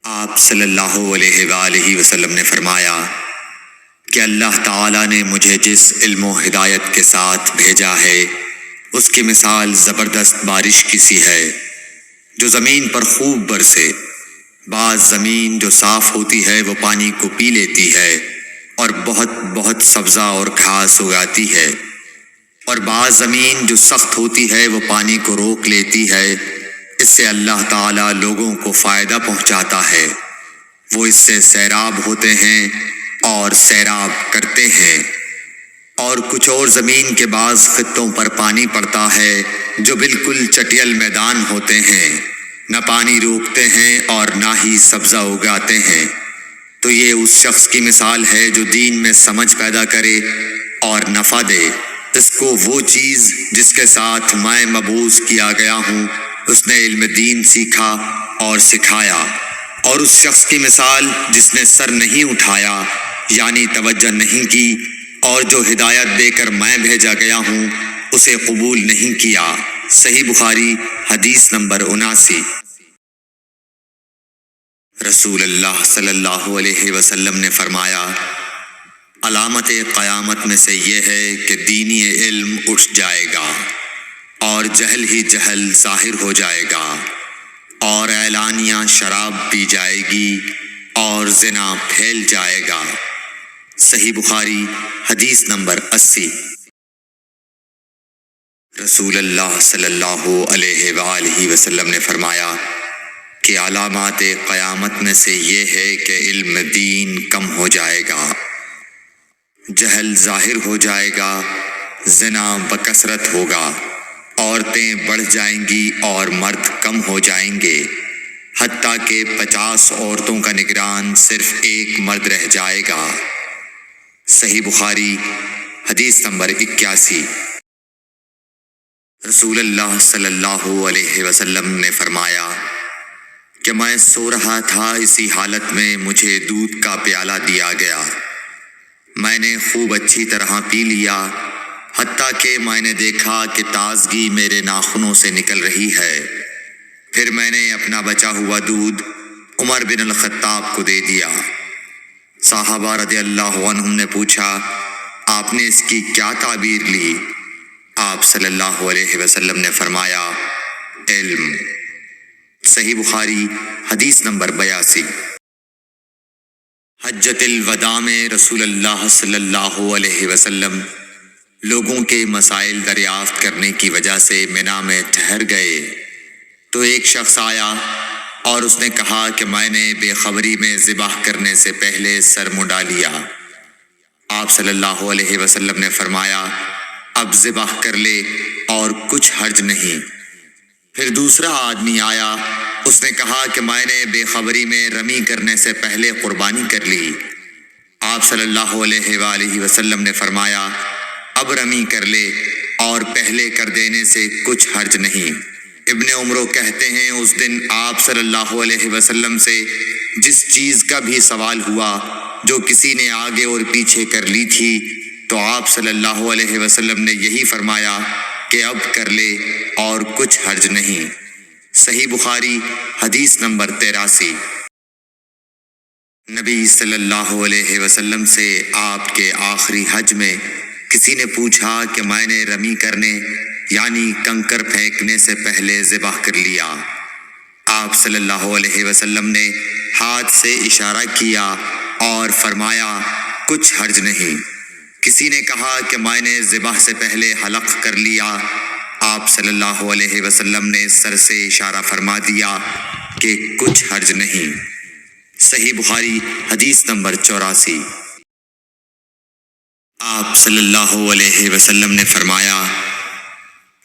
آپ صلی اللہ علیہ وآلہ وسلم نے فرمایا کہ اللہ تعالیٰ نے مجھے جس علم و ہدایت کے ساتھ بھیجا ہے اس کی مثال زبردست بارش کی سی ہے جو زمین پر خوب برسے۔ بعض زمین جو صاف ہوتی ہے وہ پانی کو پی لیتی ہے اور بہت سبزہ اور گھاس اگاتی ہے، اور بعض زمین جو سخت ہوتی ہے وہ پانی کو روک لیتی ہے۔ اس سے اللہ تعالیٰ لوگوں کو فائدہ پہنچاتا ہے، وہ اس سے سیراب ہوتے ہیں اور سیراب کرتے ہیں۔ اور کچھ اور زمین کے بعض خطوں پر پانی پڑتا ہے جو بالکل چٹیل میدان ہوتے ہیں، نہ پانی روکتے ہیں اور نہ ہی سبزہ اگاتے ہیں۔ تو یہ اس شخص کی مثال ہے جو دین میں سمجھ پیدا کرے اور نفع دے، اس کو وہ چیز جس کے ساتھ میں مبعوث کیا گیا ہوں اس نے علم دین سیکھا اور سکھایا۔ اور اس شخص کی مثال جس نے سر نہیں اٹھایا یعنی توجہ نہیں کی، اور جو ہدایت دے کر میں بھیجا گیا ہوں اسے قبول نہیں کیا۔ صحیح بخاری حدیث نمبر 79۔ رسول اللہ صلی اللہ علیہ وسلم نے فرمایا، علامت قیامت میں سے یہ ہے کہ دینی علم اٹھ جائے گا اور جہل ہی جہل ظاہر ہو جائے گا، اور اعلانیہ شراب پی جائے گی اور زنا پھیل جائے گا۔ صحیح بخاری حدیث نمبر 80۔ رسول اللہ صلی اللہ علیہ وآلہ وسلم نے فرمایا کہ علامات قیامت میں سے یہ ہے کہ علم دین کم ہو جائے گا، جہل ظاہر ہو جائے گا، زنا بکثرت ہوگا، عورتیں بڑھ جائیں گی اور مرد کم ہو جائیں گے، حتیٰ کہ 50 عورتوں کا نگران صرف ایک مرد رہ جائے گا۔ صحیح بخاری حدیث نمبر 81۔ رسول اللہ صلی اللہ علیہ وسلم نے فرمایا کہ میں سو رہا تھا، اسی حالت میں مجھے دودھ کا پیالہ دیا گیا، میں نے خوب اچھی طرح پی لیا، حتیٰ کہ میں نے دیکھا کہ تازگی میرے ناخنوں سے نکل رہی ہے۔ پھر میں نے اپنا بچا ہوا دودھ عمر بن الخطاب کو دے دیا۔ صحابہ رضی اللہ عنہم نے پوچھا، آپ نے اس کی کیا تعبیر لی؟ آپ صلی اللہ علیہ وسلم نے فرمایا، علم۔ صحیح بخاری حدیث نمبر 82۔ حجۃ الوداع میں رسول اللہ صلی اللہ علیہ وسلم لوگوں کے مسائل دریافت کرنے کی وجہ سے منا میں ٹھہر گئے، تو ایک شخص آیا اور اس نے کہا کہ میں نے بے خبری میں ذبح کرنے سے پہلے سر منڈا لیا۔ آپ صلی اللہ علیہ وسلم نے فرمایا، اب ذبح کر لے اور کچھ حرج نہیں۔ پھر دوسرا آدمی آیا، اس نے کہا کہ میں نے بے خبری میں رمی کرنے سے پہلے قربانی کر لی۔ آپ صلی اللہ علیہ وآلہ وسلم نے فرمایا، اب رمی کر لے اور پہلے کر دینے سے کچھ حرج نہیں۔ ابن عمرو کہتے ہیں، اس دن آپ صلی اللہ علیہ وسلم سے جس چیز کا بھی سوال ہوا جو کسی نے آگے اور پیچھے کر لی تھی، تو آپ صلی اللہ علیہ وسلم نے یہی فرمایا کہ اب کر لے اور کچھ حرج نہیں۔ صحیح بخاری حدیث نمبر 83۔ نبی صلی اللہ علیہ وسلم سے آپ کے آخری حج میں کسی نے پوچھا کہ میں نے رمی کرنے یعنی کنکر پھینکنے سے پہلے ذبح کر لیا۔ آپ صلی اللہ علیہ وسلم نے ہاتھ سے اشارہ کیا اور فرمایا، کچھ حرج نہیں۔ کسی نے کہا کہ میں نے ذبح سے پہلے حلق کر لیا۔ آپ صلی اللہ علیہ وسلم نے سر سے اشارہ فرما دیا کہ کچھ حرج نہیں۔ صحیح بخاری حدیث نمبر 84۔ آپ صلی اللہ علیہ وسلم نے فرمایا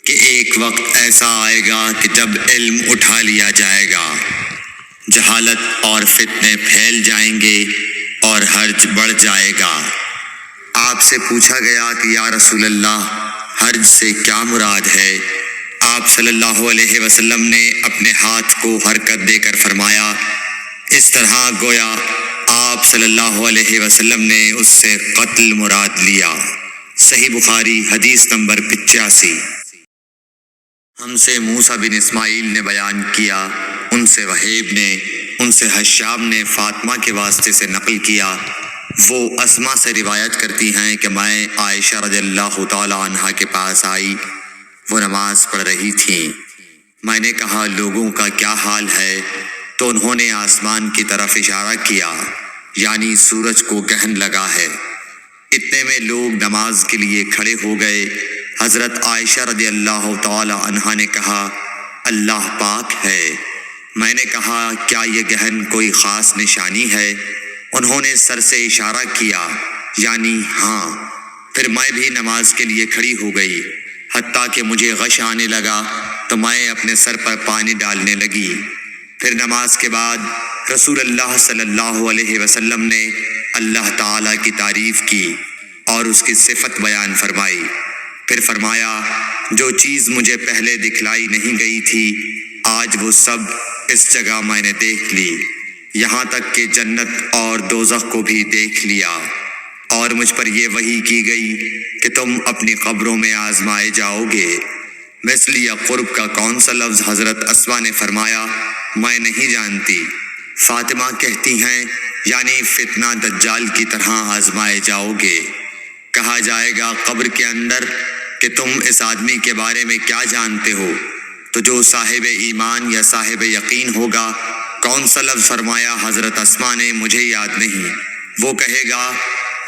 کہ ایک وقت ایسا آئے گا کہ جب علم اٹھا لیا جائے گا، جہالت اور فتنے پھیل جائیں گے اور حرج بڑھ جائے گا۔ آپ سے پوچھا گیا کہ یا رسول اللہ، حرج سے کیا مراد ہے؟ آپ صلی اللہ علیہ وسلم نے اپنے ہاتھ کو حرکت دے کر فرمایا، اس طرح گویا آپ صلی اللہ علیہ وسلم نے اس سے قتل مراد لیا۔ صحیح بخاری حدیث نمبر 85۔ ہم سے موسیٰ بن اسماعیل نے بیان کیا، ان سے وہیب نے، ان سے حشام نے فاطمہ کے واسطے سے نقل کیا، وہ اسما سے روایت کرتی ہیں کہ میں عائشہ رضی اللہ تعالی عنہا کے پاس آئی، وہ نماز پڑھ رہی تھیں۔ میں نے کہا لوگوں کا کیا حال ہے؟ تو انہوں نے آسمان کی طرف اشارہ کیا، یعنی سورج کو گرہن لگا ہے۔ اتنے میں لوگ نماز کے لیے کھڑے ہو گئے۔ حضرت عائشہ رضی اللہ تعالی عنہا نے کہا اللہ پاک ہے۔ میں نے کہا کیا یہ گرہن کوئی خاص نشانی ہے؟ انہوں نے سر سے اشارہ کیا، یعنی ہاں۔ پھر میں بھی نماز کے لیے کھڑی ہو گئی، حتیٰ کہ مجھے غش آنے لگا تو میں اپنے سر پر پانی ڈالنے لگی۔ پھر نماز کے بعد رسول اللہ صلی اللہ علیہ وسلم نے اللہ تعالیٰ کی تعریف کی اور اس کی صفت بیان فرمائی۔ پھر فرمایا جو چیز مجھے پہلے دکھلائی نہیں گئی تھی آج وہ سب اس جگہ میں نے دیکھ لی، یہاں تک کہ جنت اور دوزخ کو بھی دیکھ لیا، اور مجھ پر یہ وحی کی گئی کہ تم اپنی قبروں میں آزمائے جاؤ گے۔ مثل یا قرب کا کون سا لفظ؟ حضرت اسما نے فرمایا میں نہیں جانتی۔ فاطمہ کہتی ہیں یعنی فتنہ دجال کی طرح آزمائے جاؤ گے۔ کہا جائے گا قبر کے اندر کہ تم اس آدمی کے بارے میں کیا جانتے ہو؟ تو جو صاحب ایمان یا صاحب یقین ہوگا، کون سا لفظ فرمایا حضرت اسما نے؟ مجھے یاد نہیں۔ وہ کہے گا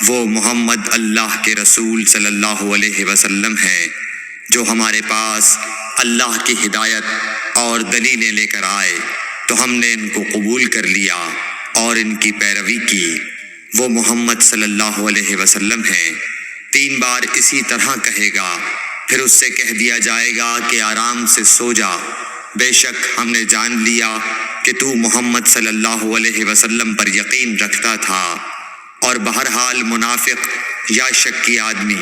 وہ محمد اللہ کے رسول صلی اللہ علیہ وسلم ہیں، جو ہمارے پاس اللہ کی ہدایت اور دلیلیں لے کر آئے تو ہم نے ان کو قبول کر لیا اور ان کی پیروی کی۔ وہ محمد صلی اللہ علیہ وسلم ہیں۔ 3 بار اسی طرح کہے گا، پھر اس سے کہہ دیا جائے گا کہ آرام سے سو جا، بے شک ہم نے جان لیا کہ تو محمد صلی اللہ علیہ وسلم پر یقین رکھتا تھا، اور بہرحال منافق یا شکی آدمی،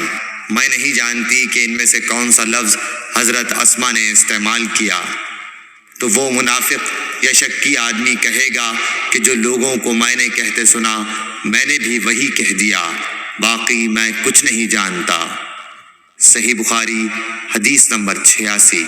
میں نہیں جانتی کہ ان میں سے کون سا لفظ حضرت اسما نے استعمال کیا۔ تو وہ منافق یا شکی آدمی کہے گا کہ جو لوگوں کو میں نے کہتے سنا میں نے بھی وہی کہہ دیا، باقی میں کچھ نہیں جانتا۔ صحیح بخاری حدیث نمبر 86۔